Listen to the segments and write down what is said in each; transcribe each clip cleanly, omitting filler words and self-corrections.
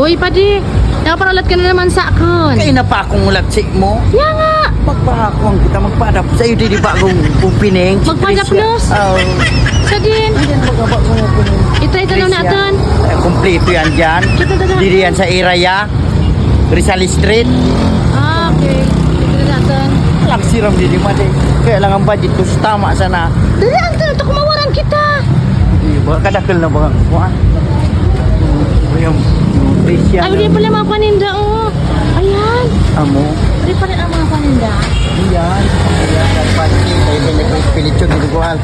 Uy, padi. Naparalat ka na naman sa akin. Kaya na pa akong ulatsik mo. Ya nga. Magpahakong kita magpadap sa iyo di ba akong upining. Magpadap plus? Oo. Sa din. Ayan magabak ko ng upining. Itry tanaw natin. Kompleto yan dyan. Kita daga. Diri yan sa Iraya. Rizal Street. Ah, okay. Kita natin. Lang siram diri madi. Kaya lang ang budget ko tama sana. Dali, anto. Ito kumawaran kita. Di ba kadakil na ba? Kuan. Yung Tricia. Ay, hindi pala mga paninda, oh. Ayan. Amo. Hindi pala ang mga paninda. Yan. Ayan pati kay Electric Pilichon di ko al.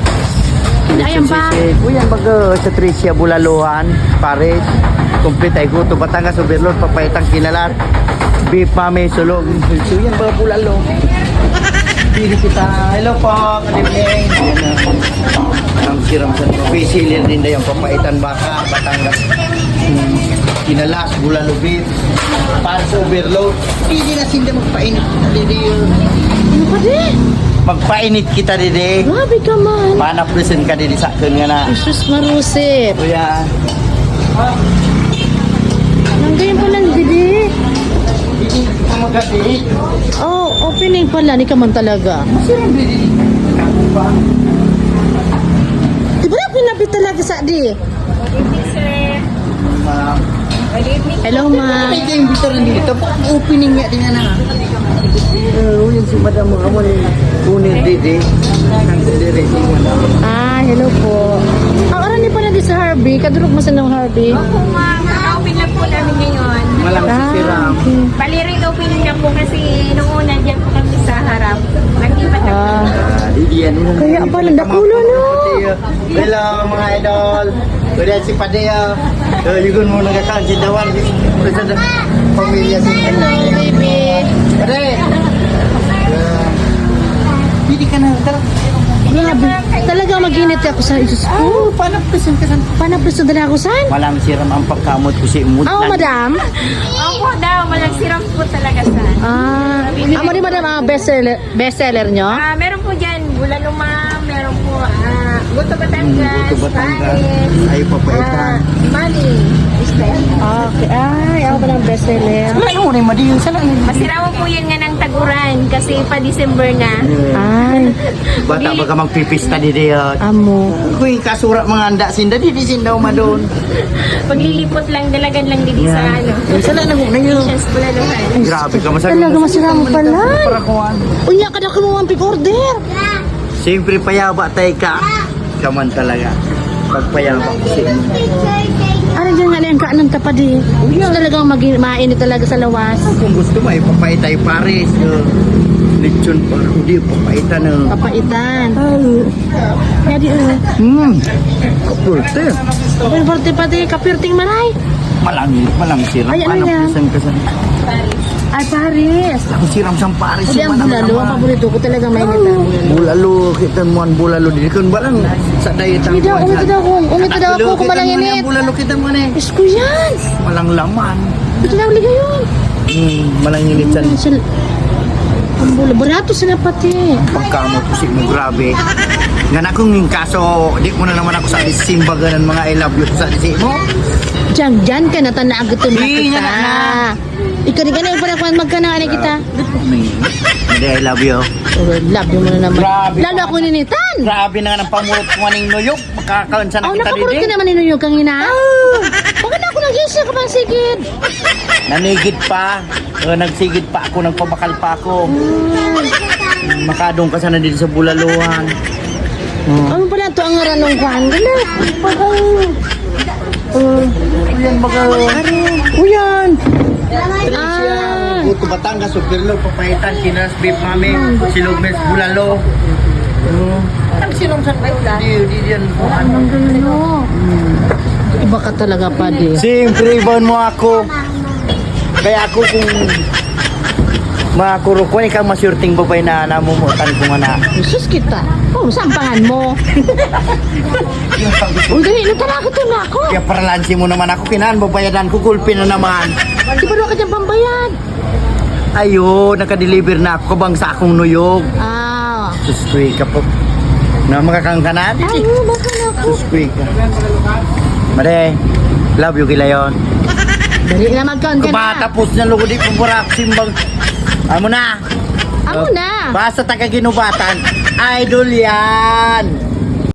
Ayan pa. Uyan baga sa Tricia Bulaluhan, Paris. Complete ay guto Batangas Overload papaytang kinalat. Beef mami sulog. So yan baga bulalo. Pili kita. Hello po, good evening. Ang siram sa Pisilir din yung papaitan baka Batangas. Kinalas, bulalo beef. Paris Overload. Hindi na sinda magpainit. Ano pa di? Magpainit kita didi. Grabe ka man. Mana present ka didi sa akin nga na. Jesus Marusip. Kuya. Nanggayon pa lang, Didi. Hindi ka magati. Oh, opening pala. Ni ka man talaga. Siram didi. Di ba na pinapit talaga sa di? Hello, ma. Ay kayong bitar na dito. Opening nga din na. Uyan si madam mo kamo ni kunin didi. Ang didi si madam. Ah, hello po. Ang aran ni pala di sa Harvey. Kadurog mo sa ng Harvey. Opo, ma'am. Naka-open lang po namin ngayon. Malang si siram. okay. Bali rin opening lang po kasi nung una dyan po kami sa harap. Naglipat lang po. Didi yan. Kaya pala, dakulo, no? Hello mga idol. Kuya si Padea. Yugon mo nagkakaan si Dawan. Sa pamilya si Hello, baby. Pade. Pili ka na. Tara. Grabe. Talaga mag-init ako sa Diyos ko. Paano present ka san? Panapreso na ako saan? Walang siram ang pagkamot ko si Mood. Oh, madam. Opo daw, walang siram po talaga sa. Amo ni madam ang bestseller nyo? Meron po dyan, Bulalo ma'am, meron po Guto Batangas, Guto Batangas. Paris, Ay, papaitan. Mali, Style. Okay. Ay, ako ba ng bestseller? Ano mo na madi yung sana? Masirawan po yan nga ng taguran kasi pa December na. Ay, Bata ba ka magpipista di diya? amo. Kuy kasura mga anda sinda di sinda madon. Paglilipot lang, dalagan lang dito sa ano. Sala na mo na yun. Chance Bulaluhan. Grabe ka masabi. Talaga masira mo pala. Para kuan. Uy, ka na mo ang pick order. Siyempre payaba tay ka. Kaman talaga. Pagpayaba ko si Ano dyan nga na yung kaanan tapadi? Gusto talagang mainit talaga sa lawas. Kung gusto mo ipapaytay Paris. Lechon pa hindi papaitan na. Papaitan. Kaya di Kapurte. Kapil forte pati kapirting maray. Malang siram. Ay, ano yan? Kasan. Ay, Paris. Ang siram sang Paris. Hindi ang bulalo. Ang paborito ko talaga mainit ang bulalo. Bulalo, kita mo ang bulalo di kun balang sa diet ang Hindi daw, umito daw ako. Umito daw ako kung malang init. Bulalo kita mo ni. Diyos ko yan. Malang laman. Ito lang liga yun. Malang init san. Ang bulalo. Barato sila pati. Pagkamot ko mo grabe. Nga na kung kaso, di mo na naman ako sa simba ganan mga I love you sa disi mo. Diyan ka na tanaag ito na Di, kita. na. Ikaw rin ka na yung panakwan magkanaan kita. Hindi, I love you. Oh, love you mo na naman. Grabe. Lalo ako ninitan. Grabe na nga ng pamulot ko maning nuyok. Makakaon sa Oh, nakita nakapurot ka didi. naman ninuyog kang ina. Baka na ako nag-isya ka pang sigid. Nanigid pa. Nagsigid pa ako, nagpabakal pa ako. Makadong ka sana dito sa bulaluhan. Ano pala ito ang ranong kwan? Gala. Uyan baga. Uyan. Buto Batangas, Superlo, Papaitan, Kinas, Beef Mami, Silog Mes, Bulalo. Ang silong sa di yan. Ang gano. Iba ka talaga pa di. Siyempre, iban mo ako. Kaya ako kung makurukon, ikaw masyurting babay na namumutan ko nga na. Jesus kita. Oh, sampangan mo. Uy, dali, natala ko to na ako. Kaya paralansi mo naman ako, kinaan, babayadan ko, gulpi na naman. Di ba ka dyan pambayad? Ayun, nakadeliver na ako, kabang sa akong nuyog. Ah. Suskuy ka po. Na makakangkanan? Ay, baka na ako. Suskuy ka. Mare, love you kila yon. Dali na mag-count ka na. Kumatapos na lugo di pumburak simbang. Amo na. Ako na. Basta taga Ginubatan. Idol yan.